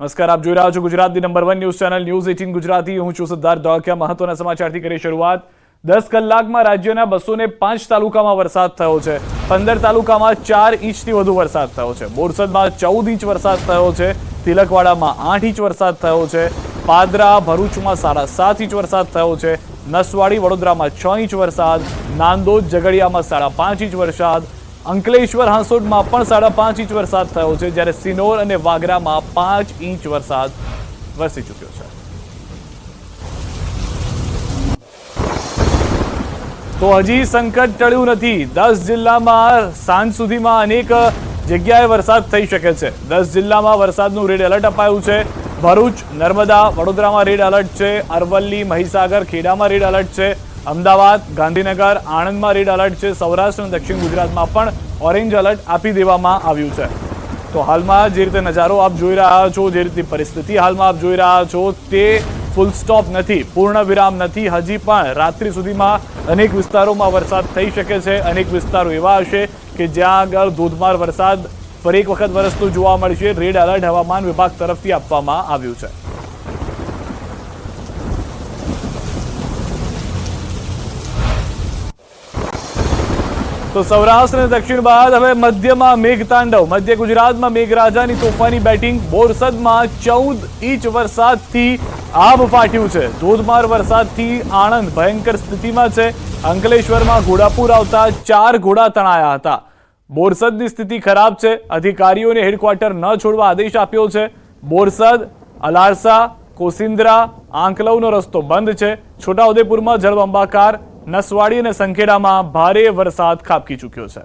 નમસ્કાર, આપ જોઈ રહ્યા છો ગુજરાતની number 1 news channel news 18 Gujarati. હું છું સિદ્ધાર્થ ધોળકિયા। મહત્વના સમાચારથી કરી શરૂઆત। 10 કલાકમાં રાજ્યના 205 તાલુકામાં વરસાદ થયો છે। 15 તાલુકામાં 4 ઇંચથી વધુ વરસાદ થયો છે। બોરસદમાં 14 ઇંચ વરસાદ થયો છે। તિલકવાડામાં 8 ઇંચ વરસાદ થયો છે। પાદરા ભરૂચમાં 7.5 ઇંચ વરસાદ થયો છે। નસવાડી વડોદરામાં 6 ઇંચ વરસાદ। નાંદોદ ઝઘડિયામાં 5.5 ઇંચ વરસાદ। અંકલેશ્વર હાંસોડમાં પણ 5.5 ઇંચ વરસાદ થયો છે, જ્યારે સિનોર અને વાગરામાં 5 ઇંચ વરસાદ વરસી ચૂક્યો છે। તો હજી સંકટ ટળ્યું નથી। 10 જિલ્લામાં સાંજ સુધીમાં અનેક જગ્યાએ વરસાદ થઈ શકે છે। 10 જિલ્લામાં વરસાદનું રેડ એલર્ટ અપાયું છે। ભરૂચ, નર્મદા, વડોદરામાં રેડ એલર્ટ છે। અરવલ્લી, મહીસાગર, ખેડામાં રેડ એલર્ટ છે। અમદાવાદ, ગાંધીનગર, આણંદમાં રેડ એલર્ટ છે। સૌરાષ્ટ્ર અને દક્ષિણ ગુજરાતમાં પણ ઓરેન્જ એલર્ટ આપી દેવામાં આવ્યું છે। તો હાલમાં જે રીતે નજારો આપ જોઈ રહ્યા છો, જે રીતની પરિસ્થિતિ હાલમાં આપ જોઈ રહ્યા છો, તે ફૂલ સ્ટોપ નથી, પૂર્ણ વિરામ નથી। હજી પણ રાત્રિ સુધીમાં અનેક વિસ્તારોમાં વરસાદ થઈ શકે છે। અનેક વિસ્તારો એવા હશે કે જ્યાં આગળ ધોધમાર વરસાદ ફરી એક વખત વરસતો જોવા મળશે। રેડ એલર્ટ હવામાન વિભાગ તરફથી આપવામાં આવ્યું છે। તો સૌરાષ્ટ્ર અને દક્ષિણ બાદ હવે મધ્યમાં મેઘતાંડવ। મધ્ય ગુજરાતમાં મેઘરાજાની તોફાની બેટિંગ। બોરસદમાં 14 ઇંચ વરસાદથી આબ ફાટ્યું છે। ધોધમાર વરસાદથી આણંદ ભયંકર સ્થિતિમાં છે। અંકલેશ્વરમાં ઘોડાપુર આવતા 4 ઘોડા તણાયા હતા। બોરસદની સ્થિતિ ખરાબ છે। અધિકારીઓને હેડક્વાર્ટર ન છોડવા આદેશ આપ્યો છે। બોરસદ, અલારસા, કોસિન્દ્રા, આંકલવનો રસ્તો બંધ છે। છોટાઉદેપુરમાં જળબંબાકાર। નસવાડી અને સંખેડામાં ભારે વરસાદ ખાબકી ચૂક્યો છે।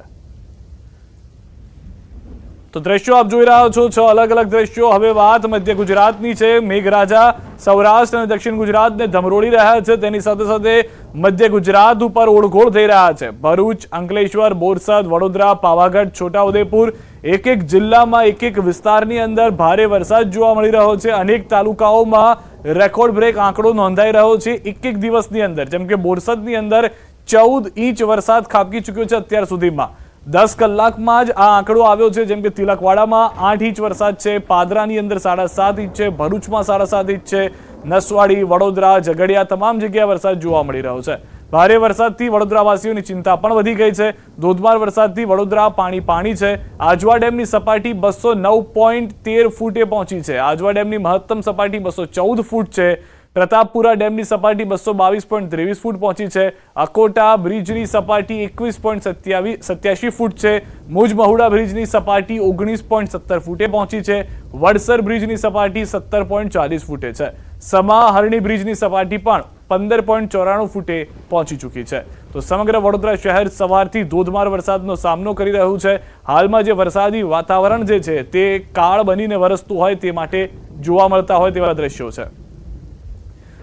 તો દ્રશ્યો આપ જોઈ રહ્યા છો, 6 અલગ અલગ દ્રશ્યો। હવે વાત મધ્ય ગુજરાતની છે। મેઘરાજા સૌરાષ્ટ્ર અને દક્ષિણ ગુજરાતને ધમરોળી રહ્યા છે। તેની સાથે સાથે મધ્ય ગુજરાત ઉપર ઓળઘોળ થઈ રહ્યા છે। ભરૂચ, અંકલેશ્વર, બોરસદ, વડોદરા, પાવાગઢ, છોટાઉદેપુર, એક જિલ્લામાં એક વિસ્તારની અંદર ભારે વરસાદ જોવા મળી રહ્યો છે। અનેક તાલુકાઓમાં રેકોર્ડ બ્રેક આંકડો નોંધાઈ રહ્યો છે એક દિવસની અંદર। જેમ કે બોરસદની અંદર 14 ઇંચ વરસાદ ખાબકી ચૂક્યો છે અત્યાર સુધીમાં। 10 કલાકમાં જ આ આંકડો આવ્યો છે। જેમ કે તિલકવાડામાં 8 ઇંચ વરસાદ છે। પાદરાની અંદર 7.5 ઇંચ છે। ભરૂચમાં 7.5 ઇંચ છે। નસવાડી, વડોદરા, ઝઘડિયા તમામ જગ્યાએ વરસાદ જોવા મળી રહ્યો છે। ભારે વરસાદથી વડોદરાવાસીઓની ચિંતા પણ વધી ગઈ છે। ધોધમાર વરસાદથી વડોદરા પાણી છે। આજવા ડેમની સપાટી 209.13 ફૂટે પહોંચી છે। આજવા ડેમની મહત્તમ સપાટી 214 ફૂટ છે। પ્રતાપપુરા ડેમની સપાટી 222.23 ફૂટ પહોંચી છે। અકોટા બ્રિજની સપાટી 21.87 ફૂટ છે। મુજ મહુડા બ્રિજની સપાટી 19.17 ફૂટે પહોંચી છે। વડસર બ્રિજની સપાટી 17.40 ફૂટે છે। સમા હરણી બ્રિજની સપાટી પણ 15.94 ફૂટે પહોંચી ચૂકી છે। તો સમગ્ર વડોદરા શહેર સવારથી ધોધમાર વરસાદનો સામનો કરી રહ્યું છે। હાલમાં જે વરસાદી વાતાવરણ જે છે તે કાળ બનીને વરસતું હોય તે માટે જોવા મળતા હોય તેવા દ્રશ્યો છે।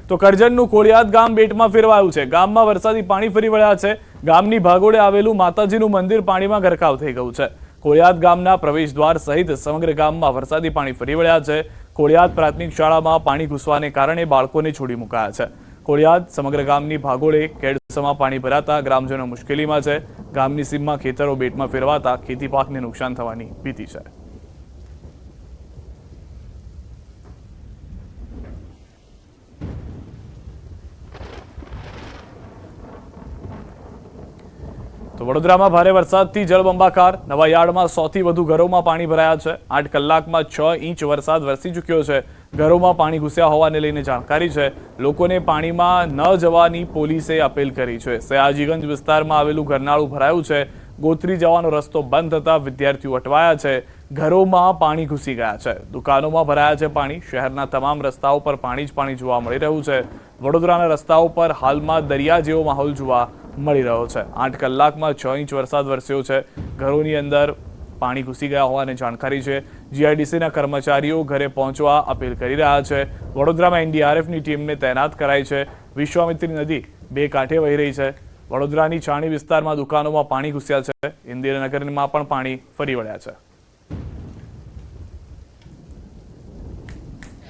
તો કરજણનું કોળિયાદ ગામ બેટમાં ફેરવાયું છે। ગામમાં વરસાદી પાણી ફરી વળ્યા છે। ગામની ભાગોળે આવેલું માતાજીનું મંદિર પાણીમાં ગરકાવ થઈ ગયું છે। કોળિયાદ ગામના પ્રવેશદ્વાર સહિત સમગ્ર ગામમાં વરસાદી પાણી ફરી વળ્યા છે। કોળિયાદ પ્રાથમિક શાળામાં પાણી ઘૂસવાને કારણે બાળકોને છોડી મુકાયા છે। કોળિયાદ સમગ્ર ગામની ભાગોળે કેડસમાં પાણી ભરાતા ગ્રામજનો મુશ્કેલીમાં છે। ગામની સીમમાં ખેતરો બેટમાં ફેરવાતા ખેતી પાકને નુકસાન થવાની ભીતિ છે। તો વડોદરામાં ભારે વરસાદથી જળબંબાકાર। નવા યાર્ડમાં 100 થી વધુ ઘરોમાં પાણી ભરાયા છે। 8 કલાકમાં 6 ઇંચ વરસાદ વરસી ચૂક્યો છે। ઘરોમાં પાણી ઘૂસ્યા હોવાને લઈને જાણકારી છે। લોકોને પાણીમાં ન જવાની પોલીસે અપીલ કરી છે। સયાજીગંજ વિસ્તારમાં આવેલું ઘરનાળું ભરાયું છે। ગોત્રી જવાનો રસ્તો બંધ થતા વિદ્યાર્થીઓ અટવાયા છે। ઘરોમાં પાણી ઘૂસી ગયા છે। દુકાનોમાં ભરાયા છે પાણી। શહેરના તમામ રસ્તાઓ પર પાણી જ પાણી જોવા મળી રહ્યું છે। વડોદરાના રસ્તાઓ પર હાલમાં દરિયા જેવો માહોલ જોવા મળી રહ્યો છે। 8 કલાકમાં 6 ઇંચ વરસાદ વરસ્યો છે। ઘરોની અંદર પાણી ઘૂસી ગયા હોવાની જાણકારી છે। જીઆઈડીસીના કર્મચારીઓ ઘરે પહોંચવા અપીલ કરી રહ્યા છે। વડોદરામાં એનડીઆરએફની ટીમને તૈનાત કરાઈ છે। વિશ્વામિત્રી નદી 2 કાંઠે વહી રહી છે। વડોદરાની છાણી વિસ્તારમાં દુકાનોમાં પાણી ઘૂસ્યા છે। ઇન્દિરાનગરમાં પણ પાણી ફરી વળ્યા છે।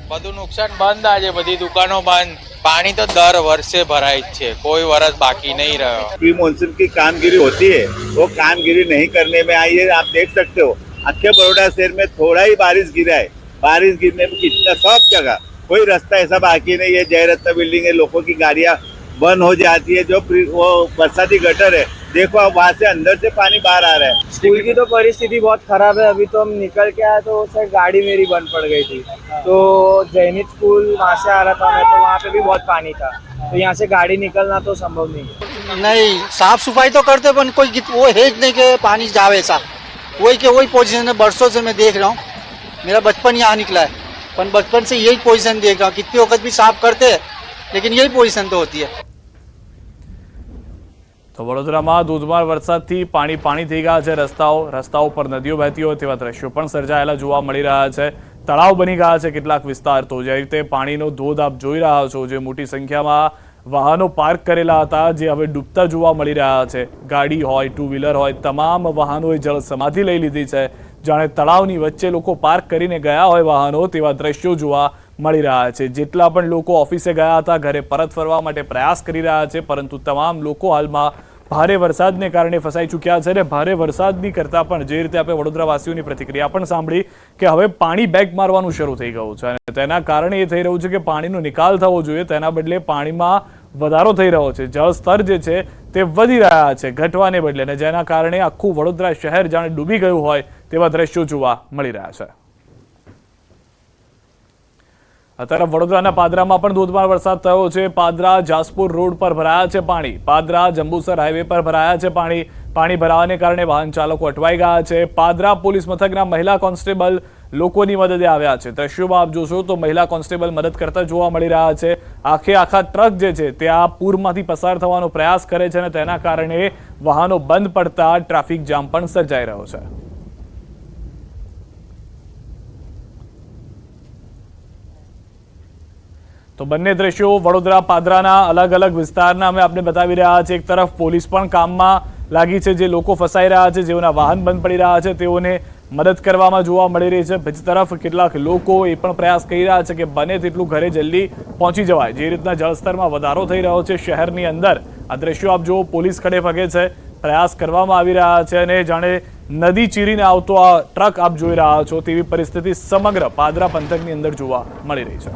બધું નુકસાન બંધ। આજે બધી દુકાનો બંધ। पानी तो दर वर्ष से भरा ही है, कोई वर्ष बाकी नहीं रहा। प्री मानसून की कामगिरी होती है, वो कामगिरी नहीं करने में आई है। आप देख सकते हो अक्खे बड़ौदा शहर में थोड़ा ही बारिश गिरा है बारिश गिरने में कितना सब जगह कोई रास्ता ऐसा बाकी नहीं है। जय रत्न बिल्डिंग है, लोगों की गाड़ियां बंद हो जाती है। जो वो बरसाती गटर है, देखो अब वहाँ से अंदर से पानी बाहर आ रहा है। स्कूल की तो परिस्थिति बहुत खराब है। अभी तो हम निकल के आए तो सर गाड़ी मेरी बंद पड़ गई थी, तो जैनित स्कूल वहाँ से आ रहा था मैं, तो वहाँ पे भी बहुत पानी था, तो यहाँ से गाड़ी निकलना तो संभव नहीं है। नहीं, साफ सफाई तो करते पर कोई वो है नहीं कि पानी जावे ऐसा। वही के वही पोजीशन है, बरसों से मैं देख रहा हूँ। मेरा बचपन यहाँ निकला है, पर बचपन से यही पोजीशन देख रहा हूँ। कितनी वक्त भी साफ करते हैं, लेकिन यही पोजीशन तो होती है। તો વડોદરામાં ધોધમાર વરસાદથી પાણી થઈ ગયા છે। રસ્તાઓ પર નદીઓ વહેતી હોય તેવા દ્રશ્યો પણ સર્જાયેલા જોવા મળી રહ્યા છે। તળાવ બની ગયા છે કેટલાક વિસ્તાર। તો જે રીતે પાણીનો ધોધ આપ જોઈ રહ્યા છો, જે મોટી સંખ્યામાં વાહનો પાર્ક કરેલા હતા, જે હવે ડૂબતા જોવા મળી રહ્યા છે। ગાડી હોય, ટુ વ્હીલર હોય, તમામ વાહનોએ જળ સમાધિ લઈ લીધી છે। જાણે તળાવની વચ્ચે લોકો પાર્ક કરીને ગયા હોય વાહનો, તેવા દ્રશ્યો જોવા મળી રહ્યા છે। જેટલા પણ લોકો ઓફિસે ગયા હતા, ઘરે પરત ફરવા માટે પ્રયાસ કરી રહ્યા છે, પરંતુ તમામ લોકો હાલમાં ભારે વરસાદને કારણે ફસાઈ ચૂક્યા છે। અને ભારે વરસાદની કરતાં પણ જે રીતે આપણે વડોદરાવાસીઓની પ્રતિક્રિયા પણ સાંભળી કે હવે પાણી બેક મારવાનું શરૂ થઈ ગયું છે, અને તેના કારણે એ થઈ રહ્યું છે કે પાણીનો નિકાલ થવો જોઈએ, તેના બદલે પાણીમાં વધારો થઈ રહ્યો છે। જળસ્તર જે છે તે વધી રહ્યા છે ઘટવાને બદલે, અને જેના કારણે આખું વડોદરા શહેર જાણે ડૂબી ગયું હોય તેવા દ્રશ્યો જોવા મળી રહ્યા છે। અત્યારે વડોદરાના પાદરામાં પણ ધોધમાર વરસાદ થયો છે। પાદરા જાસપુર રોડ પર ભરાયા છે પાણી। પાદરા જંબુસર હાઈવે પર ભરાયા છે પાણી। પાણી ભરાવાને કારણે વાહન ચાલકો અટવાઈ ગયા છે। પાદરા પોલીસ મથકના મહિલા કોન્સ્ટેબલ લોકોની મદદે આવ્યા છે। દ્રશ્યોમાં આપ જોશો તો મહિલા કોન્સ્ટેબલ મદદ કરતા જોવા મળી રહ્યા છે। આખા ટ્રક જે છે તે આ પૂરમાંથી પસાર થવાનો પ્રયાસ કરે છે, અને તેના કારણે વાહનો બંધ પડતા ટ્રાફિક જામ પણ સર્જાઈ રહ્યો છે। તો બંને દ્રશ્યો વડોદરા પાદરાના અલગ અલગ વિસ્તારના અમે આપને બતાવી રહ્યા છે। એક તરફ પોલીસ પણ કામમાં લાગી છે, જે લોકો ફસાઈ રહ્યા છે, જેઓના વાહન બંધ પડી રહ્યા છે તેઓને મદદ કરવામાં જોવા મળી રહી છે। બીજી તરફ કેટલાક લોકો એ પણ પ્રયાસ કરી રહ્યા છે કે બને તેટલું ઘરે જલ્દી પહોંચી જવાય। જે રીતના જળસ્તરમાં વધારો થઈ રહ્યો છે શહેરની અંદર, આ દ્રશ્યો આપ જુઓ, પોલીસ ખડે પગે છે, પ્રયાસ કરવામાં આવી રહ્યા છે, અને જાણે નદી ચીરીને આવતો આ ટ્રક આપ જોઈ રહ્યા છો તેવી પરિસ્થિતિ સમગ્ર પાદરા પંથકની અંદર જોવા મળી રહી છે।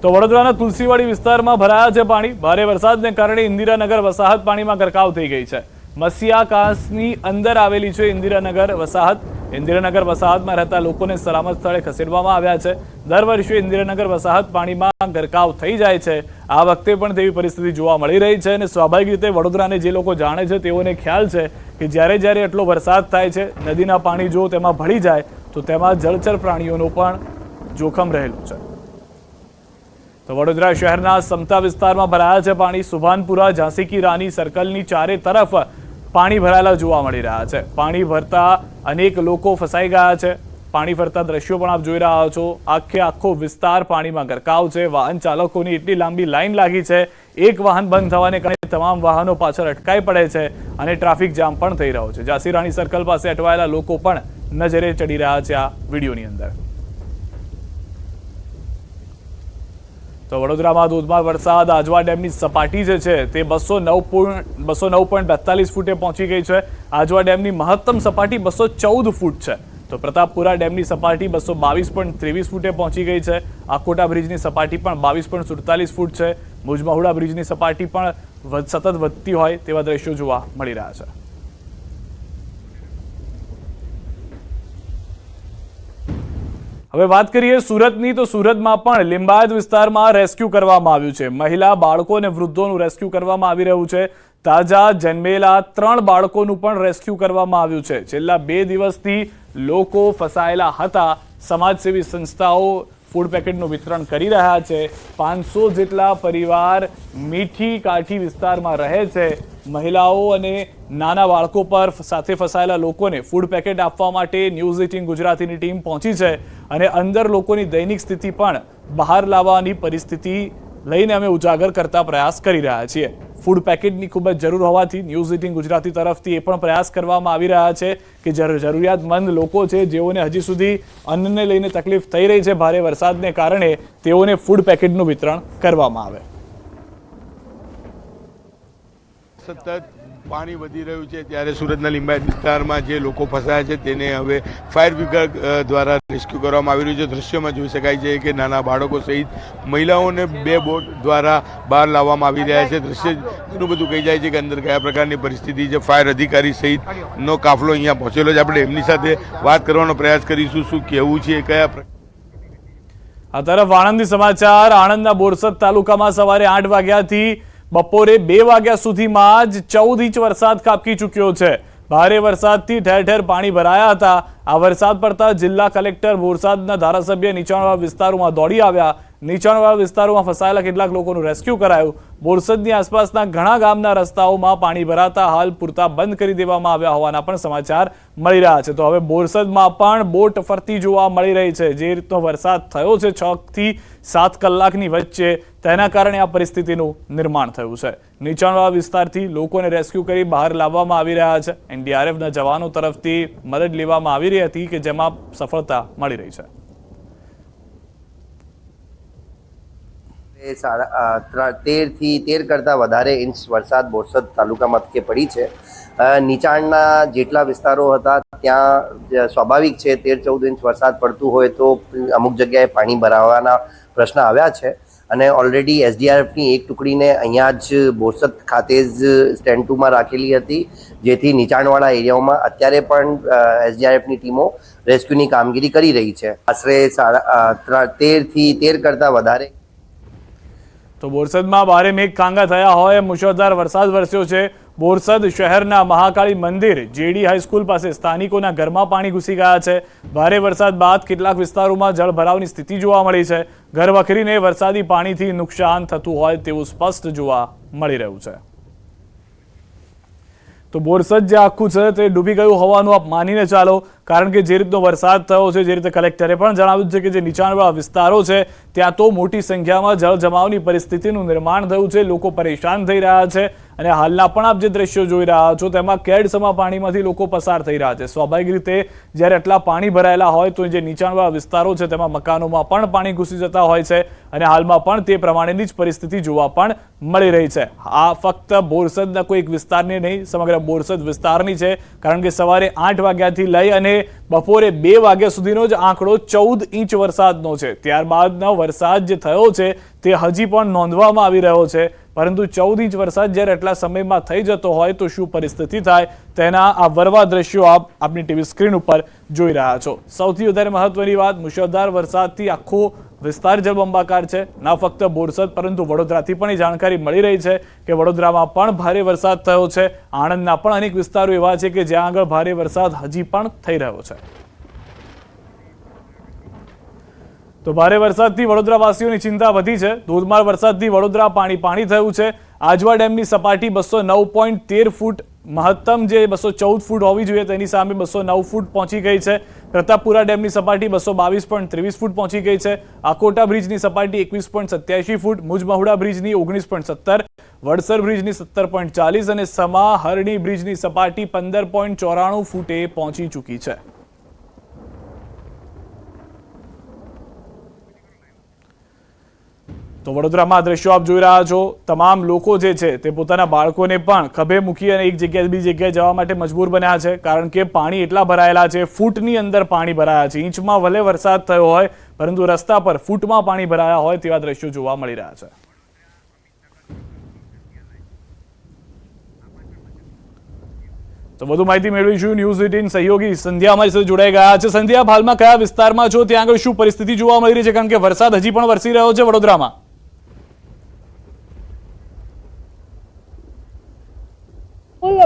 તો વડોદરાના તુલસીવાડી વિસ્તારમાં ભરાયા છે પાણી। ભારે વરસાદને કારણે ઇન્દિરાનગર વસાહત પાણીમાં ગરકાવ થઈ ગઈ છે। મસિયા કાંસની અંદર આવેલી છે ઇન્દિરાનગર વસાહત। ઇન્દિરાનગર વસાહતમાં રહેતા લોકોને સલામત સ્થળે ખસેડવામાં આવ્યા છે। દર વર્ષે ઇન્દિરાનગર વસાહત પાણીમાં ગરકાવ થઈ જાય છે। આ વખતે પણ તેવી પરિસ્થિતિ જોવા મળી રહી છે, અને સ્વાભાવિક રીતે વડોદરાને જે લોકો જાણે છે તેઓને ખ્યાલ છે કે જ્યારે એટલો વરસાદ થાય છે, નદીના પાણી જો તેમાં ભળી જાય તો તેમાં જળચર પ્રાણીઓનું પણ જોખમ રહેલું છે। તો વડોદરા શહેરના સમતા વિસ્તારમાં ભરાયા છે પાણી। સુભાનપુરા, ઝાંસી કી રાની સર્કલની ચારે તરફ પાણી ભરાયેલા જોવા મળી રહ્યા છે। પાણી ભરતા અનેક લોકો ફસાઈ ગયા છે। પાણી ભરતા દ્રશ્યો પણ આપ જોઈ રહ્યા છો। આખો વિસ્તાર પાણીમાં ગરકાવ છે। વાહન ચાલકોની એટલી લાંબી લાઈન લાગી છે, એક વાહન બંધ થવાને કારણે તમામ વાહનો પાછળ અટકાઈ પડે છે, અને ટ્રાફિક જામ પણ થઈ રહ્યો છે। ઝાંસી રાની સર્કલ પાસે અટવાયેલા લોકો પણ નજરે ચડી રહ્યા છે આ વિડીયોની અંદર। તો વડોદરામાં ધોધમાર વરસાદ, આજવા ડેમની સપાટી જે છે તે 209.42 ફૂટે પહોંચી ગઈ છે। આજવા ડેમની મહત્તમ સપાટી 214 ફૂટ છે। તો પ્રતાપપુરા ડેમની સપાટી 222.23 ફૂટે પહોંચી ગઈ છે। આકોટા બ્રિજની સપાટી પણ 22.47 ફૂટ છે। મુજમહુડા બ્રિજની સપાટી પણ સતત વધતી હોય તેવા દ્રશ્યો જોવા મળી રહ્યા છે। હવે વાત કરીએ સુરતની, તો સુરતમાં પણ લિંબાયત વિસ્તારમાં રેસ્ક્યુ કરવામાં આવ્યું છે। મહિલા, બાળકો અને વૃદ્ધોનું રેસ્ક્યુ કરવામાં આવી રહ્યું છે। તાજા જન્મેલા 3 બાળકોનું પણ રેસ્ક્યુ કરવામાં આવ્યું છે। છેલ્લા 2 દિવસથી લોકો ફસાયેલા હતા। સમાજસેવી સંસ્થાઓ ફૂડ પેકેટનું વિતરણ કરી રહ્યા છે। 500 જેટલા પરિવાર મીઠી કાઠી વિસ્તારમાં રહે છે। મહિલાઓ અને નાના બાળકો પર સાથે ફસાયેલા લોકોને ફૂડ પેકેટ આપવા માટે ન્યૂઝ 18 ગુજરાતીની ટીમ પહોંચી છે, અને અંદર લોકોની દૈનિક સ્થિતિ પણ બહાર લાવવાની પરિસ્થિતિ લઈને અમે ઉજાગર કરતા પ્રયાસ કરી રહ્યા છીએ। ફૂડ પેકેટની ખૂબ જ જરૂર હોવાથી ન્યૂઝ 18 ગુજરાતી તરફથી એ પણ પ્રયાસ કરવામાં આવી રહ્યા છે કે જરૂરિયાતમંદ લોકો છે, જેઓને હજી સુધી અન્નને લઈને તકલીફ થઈ રહી છે ભારે વરસાદને કારણે, તેઓને ફૂડ પેકેટનું વિતરણ કરવામાં આવે। સતત પાણી વધી રહ્યું છે ત્યારે સુરતના લિંબાયત વિસ્તારમાં જે લોકો ફસાયા છે તેને હવે ફાયર વિભાગ દ્વારા રેસ્ક્યુ કરવામાં આવી રહ્યું છે. દ્રશ્યોમાં જોઈ શકાય છે કે નાના બાળકો સહિત મહિલાઓને 2 બોટ દ્વારા બહાર લાવવામાં આવી રહ્યા છે. દ્રશ્ય ઘણું બધું કહી જાય છે કે અંદર કયા પ્રકારની પરિસ્થિતિ છે. ફાયર અધિકારી સહિતનો કાફલો અહીંયા પહોંચેલો છે. આપણે એમની સાથે વાત કરવાનો પ્રયાસ કરીશું, શું કહેવું છે, કયા. આ તરફ આણંદથી સમાચાર. આણંદના બોરસદ તાલુકામાં સવારે 8 વાગ્યાથી બપોરે 2 વાગ્યા સુધીમાં જ 14 ઇંચ વરસાદ ખાબકી ચૂક્યો છે. ભારે વરસાદથી ઠેર ઠેર પાણી ભરાયા હતા. આ વરસાદ પડતા જિલ્લા કલેક્ટર બોરસદના ધારાસભ્ય નીચાણવાળા વિસ્તારોમાં દોડી આવ્યા. નીચાણવાળા વિસ્તારોમાં ફસાયેલા કેટલાક લોકોનું રેસ્ક્યુ કરાયું. બોરસદની આસપાસના ઘણા ગામના રસ્તાઓમાં પાણી ભરાતા હાલ પૂરતા બંધ કરી દેવામાં આવ્યા હોવાના પણ સમાચાર મળી રહ્યા છે. તો હવે બોરસદમાં પણ બોટ ફરતી જોવા મળી રહી છે. જે રીતનો વરસાદ થયો છે 6 થી 7 કલાકની વચ્ચે, તેના કારણે આ પરિસ્થિતિનું નિર્માણ થયું છે. નીચાણવાળા વિસ્તારથી લોકોને રેસ્ક્યુ કરી બહાર લાવવામાં આવી રહ્યા છે. એનડીઆરએફના જવાનો તરફથી મદદ લેવામાં આવી રહી હતી કે જેમાં સફળતા મળી રહી છે. 13 થી 13 કરતાં વધારે ઇંચ વરસાદ બોરસદ તાલુકા મથકે પડી છે. નીચાણના જેટલા વિસ્તારો હતા ત્યાં સ્વાભાવિક છે 13-14 ઇંચ વરસાદ પડતું હોય તો અમુક જગ્યાએ પાણી ભરાવાના પ્રશ્ન આવ્યા છે. અને ઓલરેડી એસડીઆરએફની એક ટુકડીને અહીંયા જ બોરસદ ખાતે જ સ્ટેન્ડ 2માં રાખેલી હતી, જેથી નીચાણવાળા એરિયાઓમાં અત્યારે પણ એસડીઆરએફની ટીમો રેસ્ક્યુની કામગીરી કરી રહી છે. આશરે 13 થી 13 કરતાં વધારે. તો બોરસદમાં ભારે મેઘખાંગા થયા હોય મુશળધાર વરસાદ વરસ્યો છે. બોરસદ શહેરના મહાકાળી મંદિર જેડી હાઈસ્કૂલ પાસે સ્થાનિકોના ઘરમાં પાણી ઘૂસી ગયા છે. ભારે વરસાદ બાદ કેટલાક વિસ્તારોમાં જળભરાવની સ્થિતિ જોવા મળી છે. ઘર વખરીને વરસાદી પાણીથી નુકસાન થતું હોય તેવું સ્પષ્ટ જોવા મળી રહ્યું છે. તો બોરસદ જે આખું છે તે ડૂબી ગયું હોવાનું આપ માનીને ચાલો, કારણ કે જે રીતનો વરસાદ થયો છે, જે રીતે કલેક્ટરે પણ જણાવ્યું છે કે જે નીચાણવાળા વિસ્તારો છે ત્યાં તો મોટી સંખ્યામાં જળ જમાવની પરિસ્થિતિનું નિર્માણ થયું છે. લોકો પરેશાન થઈ રહ્યા છે અને હાલના પણ આપ જે દ્રશ્યો જોઈ રહ્યા છો તેમાં કેડસમાં પાણીમાંથી લોકો પસાર થઈ રહ્યા છે. સ્વાભાવિક રીતે જ્યારે આટલા પાણી ભરાયેલા હોય તો જે નીચાણવાળા વિસ્તારો છે તેમાં મકાનોમાં પણ પાણી ઘૂસી જતા હોય છે અને હાલમાં પણ તે પ્રમાણેની જ પરિસ્થિતિ જોવા પણ મળી રહી છે. આ ફક્ત બોરસદના કોઈ એક વિસ્તારની નહીં, સમગ્ર બોરસદ વિસ્તારની છે, કારણ કે સવારે 8 વાગ્યાથી લઈ અને બપોરે 2 વાગ્યા સુધીનો જ આંકડો 14 ઇંચ વરસાદનો છે. ત્યારબાદનો વરસાદ જે થયો છે તે હજી પણ નોંધવામાં આવી રહ્યો છે, પરંતુ 14 ઇંચ વરસાદ જ્યારે એટલા સમયમાં થઈ જતો હોય તો શું પરિસ્થિતિ થાય તેના આ વરવા દ્રશ્યો આપ આપની ટીવી સ્ક્રીન ઉપર જોઈ રહ્યા છો. સૌથી વધારે મહત્વની વાત, મુશળધાર વરસાદથી આખો વિસ્તાર જળબંબાકાર છે. ના ફક્ત બોરસદ પરંતુ વડોદરાથી પણ એ જાણકારી મળી રહી છે કે વડોદરામાં પણ ભારે વરસાદ થયો છે. આણંદના પણ અનેક વિસ્તારો એવા છે કે જ્યાં આગળ ભારે વરસાદ હજી પણ થઈ રહ્યો છે. તો ભારે વરસાદથી વડોદરાવાસીઓની ચિંતા વધી છે. ધોધમાર વરસાદથી વડોદરા પાણી થયું છે. આજવા ડેમની સપાટી 209.13 ફૂટ, મહત્તમ જે 214 ફૂટ હોવી જોઈએ તેની સામે 209 ફૂટ પહોંચી ગઈ છે. પ્રતાપપુરા ડેમની સપાટી 222.23 ફૂટ પહોંચી ગઈ છે. આકોટા બ્રિજની સપાટી 21.87 ફૂટ, મુજમહુડા બ્રિજની 19.17, વડસર બ્રિજની 17.40 અને સમાહરણી બ્રિજની સપાટી 15.94 ફૂટે પહોંચી ચૂકી છે. તો વડોદરામાં દ્રશ્યો આપ જોઈ રહ્યા છો. તમામ લોકો જે છે તે પોતાના બાળકોને પણ ખભે મૂકી અને એક જગ્યાએ બીજી જગ્યાએ જવા માટે મજબૂર બન્યા છે, કારણ કે પાણી એટલા ભરાયેલા છે. ફૂટની અંદર પાણી ભરાયા છે. ઇંચમાં ભલે વરસાદ થયો હોય પરંતુ રસ્તા પર ફૂટમાં પાણી ભરાયા હોય તેવા દ્રશ્યો જોવા મળી રહ્યા છે. તો વધુ માહિતી મેળવીશું. ન્યૂઝ 18 સહયોગી સંધ્યા અમારી સાથે જોડાઈ ગયા છે. સંધ્યા, હાલમાં કયા વિસ્તારમાં છો, ત્યાં આગળ શું પરિસ્થિતિ જોવા મળી રહી છે, કારણ કે વરસાદ હજી પણ વરસી રહ્યો છે વડોદરામાં?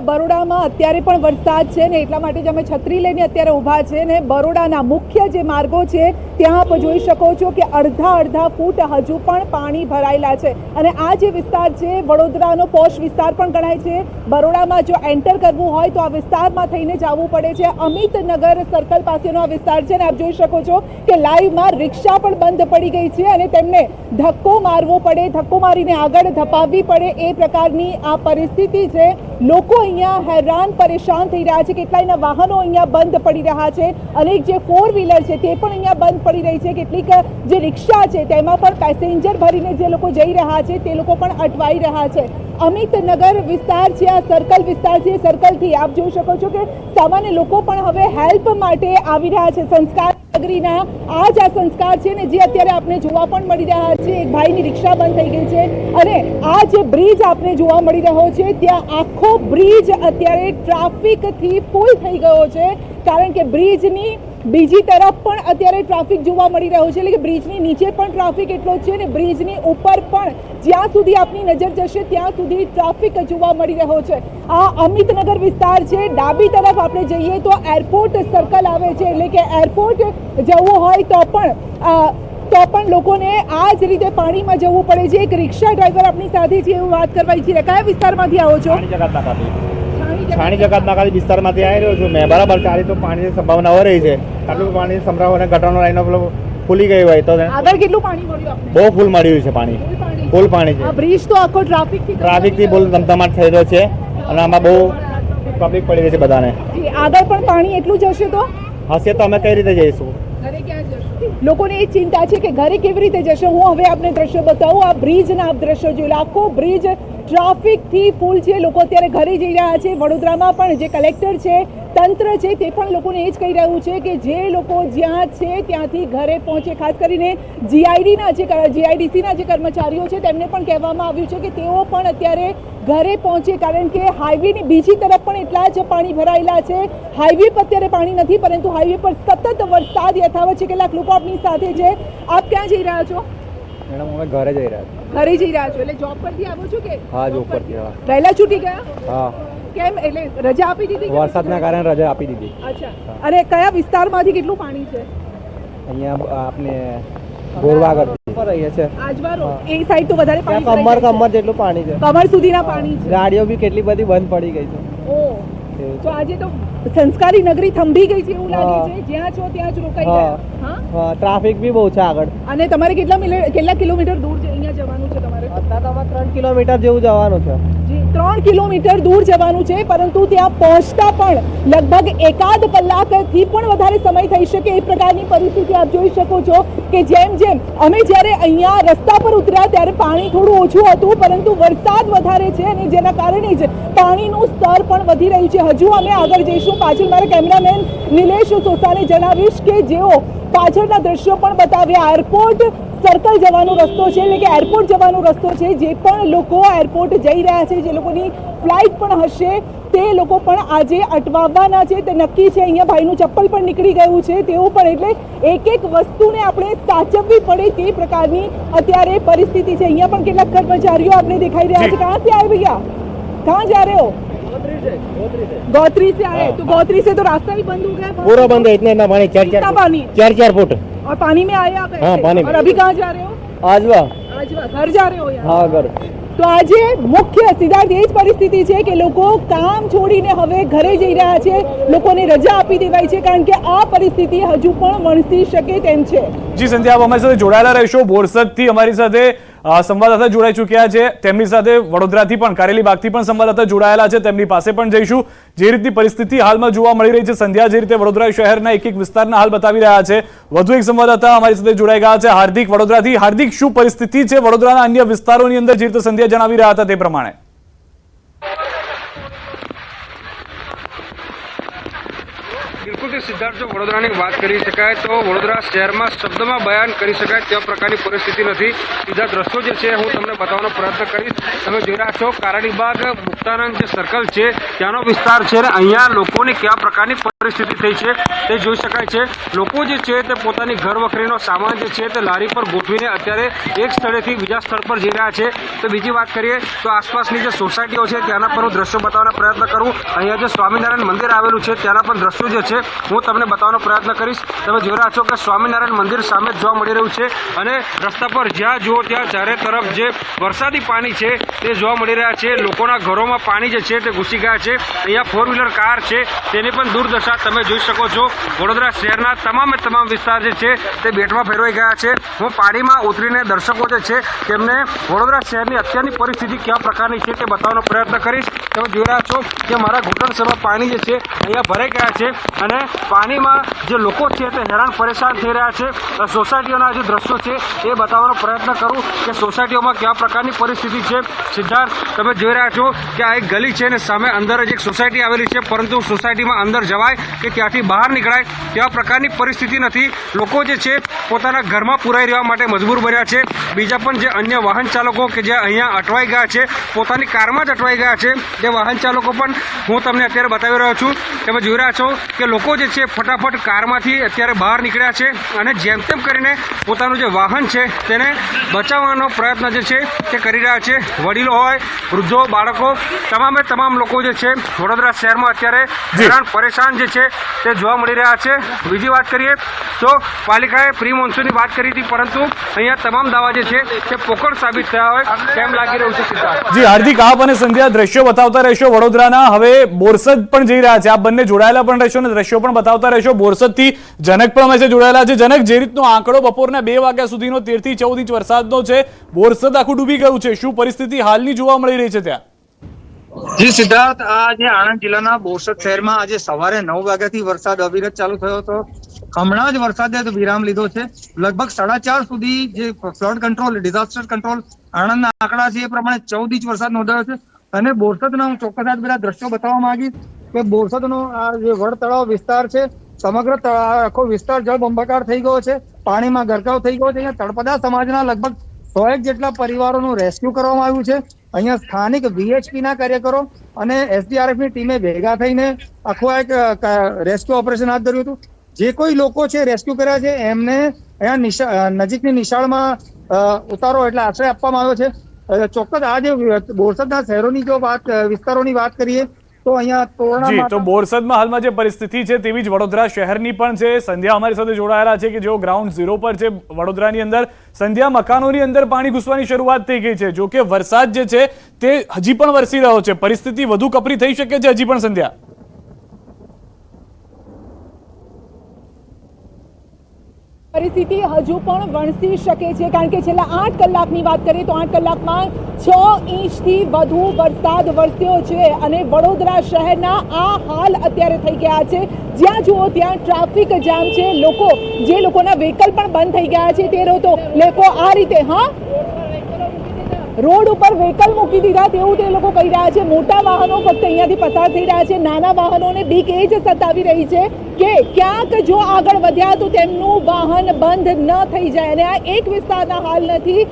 બરોડામાં અત્યારે પણ વરસાદ છે ને એટલા માટે જ અમે છત્રી લઈને અત્યારે ઊભા છે ને બરોડાના મુખ્ય જે માર્ગો છે ત્યાં આપ જોઈ શકો છો કે અડધા ફૂટ હજુ પણ પાણી ભરાયેલા છે. અને આ જે વિસ્તાર છે વડોદરાનો પોશ વિસ્તાર પણ ગણાય છે. બરોડામાં જો એન્ટર કરવું હોય તો આ વિસ્તારમાં થઈને જવું પડે છે. અમિતનગર સર્કલ પાસેનો આ વિસ્તાર છે ને આપ જોઈ શકો છો કે લાઈવમાં રિક્ષા પણ બંધ પડી ગઈ છે અને તેમને ધક્કો મારવો પડે, ધક્કો મારીને આગળ ધપાવવી પડે એ પ્રકારની આ પરિસ્થિતિ છે. લોકો અહીંયા હેરાન પરેશાન થઈ રહ્યા છે, કેટલાયના વાહનો અહીંયા બંધ પડી રહ્યા છે, અનેક જે 4-વ્હીલર છે તે પણ અહીંયા બંધ પડી રહી છે, કેટલીક જે રિક્ષા છે તેમાં પણ પેસેન્જર ભરીને જે લોકો જઈ રહ્યા છે તે લોકો પણ અટવાઈ રહ્યા છે. અમિતનગર વિસ્તાર છે, આ સર્કલ વિસ્તાર છે, સર્કલથી આપ જોઈ શકો છો કે સામાન્ય લોકો પણ હવે હેલ્પ માટે આવી રહ્યા છે. સંસ્કાર નગરીના આ જ આ સંસ્કાર છે ને જે અત્યારે આપણે જોવા પણ મળી રહ્યા છે. એક ભાઈની રિક્ષા બંધ થઈ ગઈ છે અને આ જે બ્રિજ આપણે જોવા મળી રહ્યો છે ત્યાં આખો બ્રિજ અત્યારે ટ્રાફિકથી ફૂલ થઈ ગયો છે, કારણ કે બ્રિજની બીજી તરફ પણ અત્યારે ટ્રાફિક જોવા મળી રહ્યો છે, એટલે કે બ્રિજની નીચે પણ ટ્રાફિક એટલો જ છે ને બ્રિજની ઉપર પણ જ્યાં સુધી આપની નજર જશે ત્યાં સુધી ટ્રાફિક જોવા મળી રહ્યો છે. આ અમિતનગર વિસ્તાર છે. ડાબી તરફ આપણે જઈએ તો એરપોર્ટ સર્કલ આવે છે, એટલે કે એરપોર્ટ જવું હોય તો પણ લોકોને આ જ રીતે પાણીમાં જવું પડે છે. એક રિક્ષા ડ્રાઈવર આપણી સાથે છે, એવું વાત કરવા ઈચ્છીએ. કયા વિસ્તારમાંથી આવો છો? છાણી જગત નાકાથી વિસ્તારમાંથી આવી રહ્યો છું મેં. બરાબર, ચાલી તો પાણીની સંભાવના હો રહી છે. આટલું પાણી સંભળાવો અને ગટરનો લાઈનો પેલો ફૂલી ગઈ હોય તો આગળ કેટલું પાણી મળ્યું આપને? બહુ ફૂલ મળ્યું છે પાણી, ફૂલ પાણી છે. આ બ્રિજ તો આખો ટ્રાફિકથી બહુ ધમધમાટ થઈ રહ્યો છે અને આમાં બહુ પબ્લિક પડી રહી છે બધાને. આગળ પણ પાણી એટલું જ હશે તો હશે તો અમે કઈ રીતે જઈશું? ઘરે ક્યાં જશો? લોકોને એ ચિંતા છે કે ઘરે કેવી રીતે જશે. હું હવે આપને દ્રશ્યો બતાવું. આ બ્રિજના આપ દ્રશ્યો જોઈ લો. આખો બ્રિજ ટ્રાફિકથી ફૂલ છે. લોકો અત્યારે ઘરે જઈ રહ્યા છે. વડોદરામાં પણ જે કલેક્ટર છે, તંત્ર છે, તે પણ લોકોને એ જ કહી રહ્યું છે કે જે લોકો જ્યાં છે ત્યાંથી ઘરે પહોંચે. ખાસ કરીને જીઆઈડીસીના જે કર્મચારીઓ છે તેમને પણ કહેવામાં આવ્યું છે કે તેઓ પણ અત્યારે ઘરે પહોંચે, કારણ કે હાઈવેની બીજી તરફ પણ એટલા જ પાણી ભરાયેલા છે. હાઈવે પર અત્યારે પાણી નથી, પરંતુ હાઈવે પર સતત વરસાદ યથાવત છે. કેટલાક લોકો આપની સાથે છે. આપ ક્યાં જઈ રહ્યા છો? મેડમ અમે ઘરે જઈ રહ્યા છીએ. ઘરે જઈ રહ્યા છો એટલે જોબ પરથી આવો છો કે? હા, જોબ પરથી. વહેલા છૂટી ગયા? હા. કેમ, એટલે રજા આપી દીધી? વરસાદના કારણે રજા આપી દીધી. અચ્છા. અને કયા વિસ્તારમાંથી કેટલું પાણી છે? અહીંયા આપને ગોરવાગર પર રહીએ છે. આજવારો એ સાઈડ તો વધારે પાણી કમર જેટલું પાણી છે. કમર સુધીના પાણી છે. ગાડીઓ બી કેટલી બધી બંધ પડી ગઈ છે. ઓહ, તો આજે તો સંસ્કારી નગરી થંભી ગઈ છે એવું લાગે છે. જ્યાં છો ત્યાં જ રોકાઈ ગયા. હા, ટ્રાફિક બી બહુ છે આગળ. અને તમારે કેટલા કિલોમીટર દૂર અહીંયા જવાનું છે તમારે? અત્યારે તો 3 કિલોમીટર જેવું જવાનું છે. જી, 3 કિલોમીટર દૂર જવાનું છે, પરંતુ ત્યાં પહોંચતા પણ લગભગ 1.5 કલાકથી પણ વધારે સમય થઈ શકે એ પ્રકારની પરિસ્થિતિ આપ જોઈ શકો છો. કે જેમ અમે જ્યારે અહીંયા રસ્તા પર ઉતર્યા ત્યારે પાણી થોડું ઓછું હતું, પરંતુ વરસાદ વધારે છે અને જેના કારણે જ પાણીનું સ્તર પણ વધી રહ્યું છે. હજુ અમે આગળ જઈશું. પાછળ મારા કેમેરામેન નિલેશ સોસાને જણાવીશ કે જેઓ પાછળના દ્રશ્યો પણ બતાવ્યા. એરપોર્ટ સર્કલ જવાનો રસ્તો છે, એટલે કે એરપોર્ટ જવાનો રસ્તો છે. જે પણ લોકો એરપોર્ટ જઈ રહ્યા છે, જે લોકોની ફ્લાઇટ પણ હશે, તે લોકો પણ આજે અટવાવવાના છે, તે નક્કી છે. અહીંયા ભાઈનું ચપ્પલ પણ નીકળી ગયું છે, તેવું પણ. એટલે એક વસ્તુને આપણે સાચવવી પડે તે પ્રકારની અત્યારે પરિસ્થિતિ છે. અહીંયા પણ કેટલાક કર્મચારીઓ આપણે દેખાઈ રહ્યા છે. કહાં સે આए भैया? कहाँ जा रहे हो? गौत्री से आए. तो गौत्री से तो रास्ता ही बंद हो गया. पूरा बंद है. इतना पानी, 4 फुट. और पानी में आए आप? हाँ, पानी में. और अभी कहाँ जा रहे हो? आजवा. घर जा रहे हो यार? हाँ, घर. તો આજે મુખ્ય સીધા એ જ પરિસ્થિતિ છે કે લોકો કામ છોડીને હવે ઘરે જઈ રહ્યા છે. લોકોને રજા આપી દેવાય છે, કારણ કે આ પરિસ્થિતિ હજુ પણ વણસી શકે તેમ છે. જી સંધ્યા, આપ અમારી સાથે જોડાયેલા રહેશો. બોરસદથી અમારી સાથે સંવાદદાતા જોડાઈ ચૂક્યા છે. તેમની સાથે વડોદરાથી પણ, કારેલીબાગથી પણ સંવાદદાતા જોડાયેલા છે. તેમની પાસે પણ જઈશું. જે રીતની પરિસ્થિતિ હાલમાં જોવા મળી રહી છે, સંધ્યા જે રીતે વડોદરા શહેરના એક વિસ્તારના હાલ બતાવી રહ્યા છે, વધુ એક સંવાદદાતા અમારી સાથે જોડાઈ ગયા છે, હાર્દિક વડોદરાથી. હાર્દિક, શું પરિસ્થિતિ છે વડોદરાના અન્ય વિસ્તારોની અંદર, જે રીતે સંધ્યા જણાવી રહ્યા હતા તે પ્રમાણે? બિલકુલ સિદ્ધાર્થ, જો વડોદરાની વાત કરી શકાય તો વડોદરા શહેરમાં શબ્દમાં બયાન કરી શકાય તેવા પ્રકારની પરિસ્થિતિ નથી. સીધા દ્રશ્યો જે છે હું તમને બતાવવાનો પ્રયત્ન કરીશ. તમે જોઈ રહ્યા છો કારાડીબાગ મુક્તાનંદ જે સર્કલ છે ત્યાંનો વિસ્તાર છે અને અહીંયા લોકોની કયા પ્રકારની પરિસ્થિતિ થઈ છે તે જોઈ શકાય છે. લોકો જે છે તે પોતાની ઘર વખરીનો સામાન જે છે તે લારી પર ગોઠવીને અત્યારે એક સ્થળેથી બીજા સ્થળ પર જઈ રહ્યા છે. તો બીજી વાત કરીએ તો આસપાસની જે સોસાયટીઓ છે ત્યાંના પણ હું દ્રશ્યો બતાવવાનો પ્રયત્ન કરું. અહીંયા જે સ્વામિનારાયણ મંદિર આવેલું છે ત્યાંના પણ દ્રશ્યો જે છે હું તમને બતાવવાનો પ્રયત્ન કરીશ. તમે જોઈ રહ્યા છો કે સ્વામિનારાયણ મંદિર સામે જોવા મળી રહ્યું છે અને રસ્તા પર જ્યાં જુઓ ત્યાં ચારે તરફ જે વરસાદી પાણી છે તે જોવા મળી રહ્યા છે. લોકોના ઘરોમાં પાણી જે છે તે ઘૂસી ગયા છે. અહીંયા 4-વ્હીલર કાર છે તેની પણ દુર્દશા હાલમાં તમે જોઈ શકો છો વડોદરા શહેરના તમામ વિસ્તાર જે છે તે બેટમાં ફેરવાઈ ગયા છે. હું પાણીમાં ઉતરીને દર્શકો જે છે તેમને વડોદરા શહેરની અત્યારની પરિસ્થિતિ કેવા પ્રકારની છે તે બતાવવાનો પ્રયત્ન કરીશ. તમે જોઈ રહ્યા છો કે મારા ઘૂંટણસમાં પાણી જે છે અહીંયા ભરાઈ ગયા છે અને પાણીમાં જે લોકો છે તે હેરાન પરેશાન થઈ રહ્યા છે. સોસાયટીઓના જે દ્રશ્યો છે એ બતાવવાનો પ્રયત્ન કરું કે સોસાયટીઓમાં કેવા પ્રકારની પરિસ્થિતિ છે. સિદ્ધાર્થ, તમે જોઈ રહ્યા છો કે આ એક ગલી છે અને સામે અંદર જ એક સોસાયટી આવેલી છે, પરંતુ સોસાયટીમાં અંદર જવાય કે ત્યાંથી બહાર નીકળાય તેવા પ્રકારની પરિસ્થિતિ નથી. લોકો જે છે પોતાના ઘરમાં પુરાઈ રહેવા માટે મજબૂર બન્યા છે. બીજા પણ જે અન્ય વાહન ચાલકો કે જે અહીંયા અટવાઈ ગયા છે, પોતાની કારમાં જ અટવાઈ ગયા છે, તે વાહન ચાલકો પણ હું તમને અત્યારે બતાવી રહ્યો છું. તમે જોઈ રહ્યા છો કે લોકો જે છે ફટાફટ કારમાંથી અત્યારે બહાર નીકળ્યા છે અને જેમ તેમ કરીને પોતાનું જે વાહન છે તેને બચાવવાનો પ્રયત્ન જે છે તે કરી રહ્યા છે. વડીલો હોય, વૃદ્ધો, બાળકો, તમામ લોકો જે છે વડોદરા શહેરમાં અત્યારે હેરાન પરેશાન જે છે તે જોવા મળી રહ્યા છે. બીજી વાત કરીએ તો પાલિકાએ પ્રી મોન્સૂનની વાત કરી હતી, પરંતુ અહીંયા તમામ દાવા જે છે તે પોકળ સાબિત થયા હોય તેમ લાગી રહ્યું છે. સિદ્ધાર્થ જી, હાર્દિક, આપ અને સંધ્યા દ્રશ્યો બતાવતા રહેશો વડોદરાના. હવે બોરસદ પણ જઈ રહ્યા છે, આપ બંને જોડાયેલા પણ રહેશો અને દ્રશ્યો પણ બતાવતા રહેશો. બોરસદથી જનક પણ અમે જોડાયેલા છે. જનક, જે રીતનો આંકડો બપોરના 2 વાગ્યા સુધીનો 13 થી 14 ઇંચ વરસાદનો છે, બોરસદ આખું ડૂબી ગયું છે. શું પરિસ્થિતિ હાલની જોવા મળી રહી છે ત્યાં? જી સિદ્ધાર્થ, આજે આણંદ જિલ્લાના બોરસદ શહેરમાં આજે સવારે 9 વાગ્યાથી વરસાદ અવિરત ચાલુ થયો હતો. હમણાં જ વરસાદે વિરામ લીધો છે. લગભગ 4:30 સુધી જે ફ્લડ કંટ્રોલ, ડિઝાસ્ટર કંટ્રોલ આણંદના આંકડા છે એ પ્રમાણે 14 ઇંચ વરસાદ નોંધાયો છે. અને બોરસદના હું ચોક્કસ આજ બધા દ્રશ્યો બતાવવા માંગીશ કે બોરસદનો આ જે વડ તળાવ વિસ્તાર છે, સમગ્ર આખો વિસ્તાર જળબંબાકાર થઈ ગયો છે, પાણીમાં ગરકાવ થઈ ગયો છે. અહીંયા તળપદા સમાજના લગભગ 100 જેટલા પરિવારોનું રેસ્ક્યુ કરવામાં આવ્યું છે. અહીંયા સ્થાનિક VHP ના કાર્યકરો અને SDRF ની ટીમે ભેગા થઈને આખું એક રેસ્ક્યુ ઓપરેશન હાથ ધર્યું હતું. જે કોઈ લોકો છે રેસ્ક્યુ કર્યા છે એમને અહીંયા નજીકની નિશાળમાં ઉતારો એટલે આશ્રય આપવામાં આવ્યો છે. ચોક્કસ આ જે બોરસદના શહેરોની જો વિસ્તારોની વાત કરીએ તો અહીંયા જી, તો બોરસદમાં હાલમાં જે પરિસ્થિતિ છે તેવી જ વડોદરા શહેરની પણ છે. સંધ્યા અમારી સાથે જોડાયેલા છે કે જેઓ ગ્રાઉન્ડ ઝીરો પર છે વડોદરાની અંદર. સંધ્યા, મકાનોની અંદર પાણી ઘૂસવાની શરૂઆત થઈ ગઈ છે. જો કે વરસાદ જે છે તે હજી પણ વરસી રહ્યો છે. પરિસ્થિતિ વધુ કપરી થઈ શકે છે હજી પણ, સંધ્યા? પરિસ્થિતિ હજુ પણ વણસી શકે છે, કારણ કે છેલ્લા 8 કલાકની વાત કરીએ તો 8 કલાકમાં 6 ઇંચથી વધુ વરસાદ વરસ્યો છે અને વડોદરા શહેરના આ હાલ અત્યારે થઈ ગયા છે. જ્યાં જુઓ ત્યાં ટ્રાફિક જામ છે. જે લોકોના વ્હીકલ પણ બંધ થઈ ગયા છે તે લોકો આ રીતે રોડ ઉપર વ્હીકલ મૂકી દીધા તેવું તે લોકો કહી રહ્યા છે. મોટા વાહનો ફક્ત અહીંયાથી પસાર થઈ રહ્યા છે. નાના વાહનોને બીક એ જ સતાવી રહી છે કે ક્યાંક જો આગળ વધ્યા તો તેમનું વાહન બંધ ન થઈ જાય. અને આ એક વિસ્તારના હાલ નથી,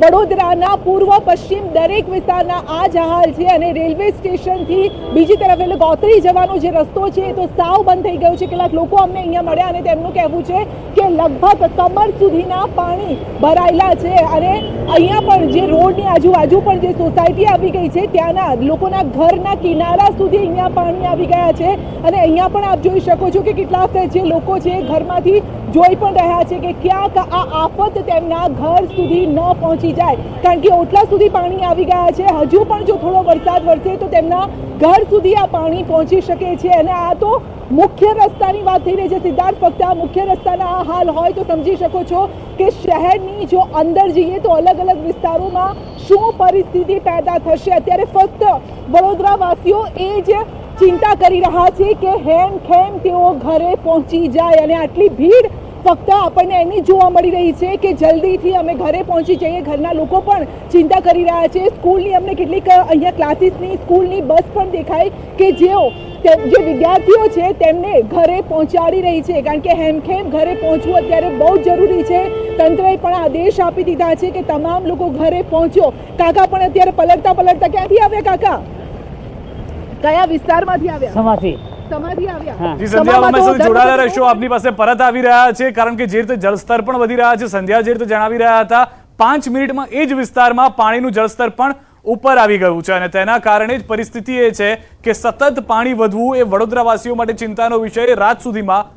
વડોદરાના પૂર્વ પશ્ચિમ દરેક વિસ્તારના આ જ હાલ છે. અને રેલવે સ્ટેશનથી બીજી તરફ એટલે ગોત્રી જવાનો જે રસ્તો છે એ તો સાવ બંધ થઈ ગયો છે. કેટલાક લોકો અમને અહીંયા મળ્યા અને તેમનું કહેવું છે કે લગભગ કમર સુધીના પાણી ભરાયેલા છે. અને અહીંયા પણ જે રોડની આજુબાજુ પણ જે સોસાયટી આવી ગઈ છે ત્યાંના લોકોના ઘરના કિનારા સુધી અહીંયા પાણી આવી ગયા છે. અને અહીંયા પણ આપ જોઈ શકો છો કે કેટલાક જે લોકો છે ઘરમાંથી જોઈ પણ રહ્યા છે કે ક્યાંક આ આફત તેમના ઘર સુધી ન પહોંચી જાય, કારણ કે ઓટલા સુધી પાણી આવી ગયા છે. હજુ પણ જો થોડો વરસાદ વરસે તો તેમના ઘર સુધી આ પાણી પહોંચી શકે છે. અને આ તો મુખ્ય રસ્તાની વાત થઈ રહી છે સિદ્ધાર્થ. ફક્ત આ મુખ્ય રસ્તાના આ હાલ હોય તો સમજી શકો છો કે શહેરની જો અંદર જઈએ તો અલગ અલગ વિસ્તારોમાં શું પરિસ્થિતિ પેદા થશે. અત્યારે ફક્ત વડોદરાવાસીઓ એ જ ચિંતા કરી રહ્યા છે કે હેમખેમ તેઓ ઘરે પહોંચી જાય. અને આટલી ભીડ ફક્ત આપણને એની જોવા મળી રહી છે કે જલ્દીથી અમે ઘરે પહોંચી જઈએ. ઘરના લોકો પણ ચિંતા કરી રહ્યા છે. સ્કૂલની અમને કેટલીક અહીંયા ક્લાસીસની સ્કૂલની બસ પણ દેખાય કે જે વિદ્યાર્થીઓ છે તેમને ઘરે પહોંચાડી રહી છે, કારણ કે હેમખેમ ઘરે પહોંચવું અત્યારે બહુ જરૂરી છે. તંત્રએ પણ આદેશ આપી દીધા છે કે તમામ લોકો ઘરે પહોંચો. કાકા પણ અત્યારે પલટતા ક્યાંથી આવ્યા? કાકા કયા વિસ્તારમાંથી આવ્યા? સમાધિ આવ્યા. જી, સંધ્યા, અમે સાથે જોડાયેલા રહેશો. આપની પાસે પરત આવી રહ્યા છે, કારણ કે જે રીતે જળસ્તર પણ વધી રહ્યા છે. સંધ્યા જે રીતે જણાવી રહ્યા હતા, 5 મિનિટમાં એ જ વિસ્તારમાં પાણીનું જળસ્તર પણ ઉપર આવી ગયું છે અને તેના કારણે જ પરિસ્થિતિ એ છે કે સતત પાણી વધવું એ વડોદરાવાસીઓ માટે ચિંતાનો વિષય રાત સુધીમાં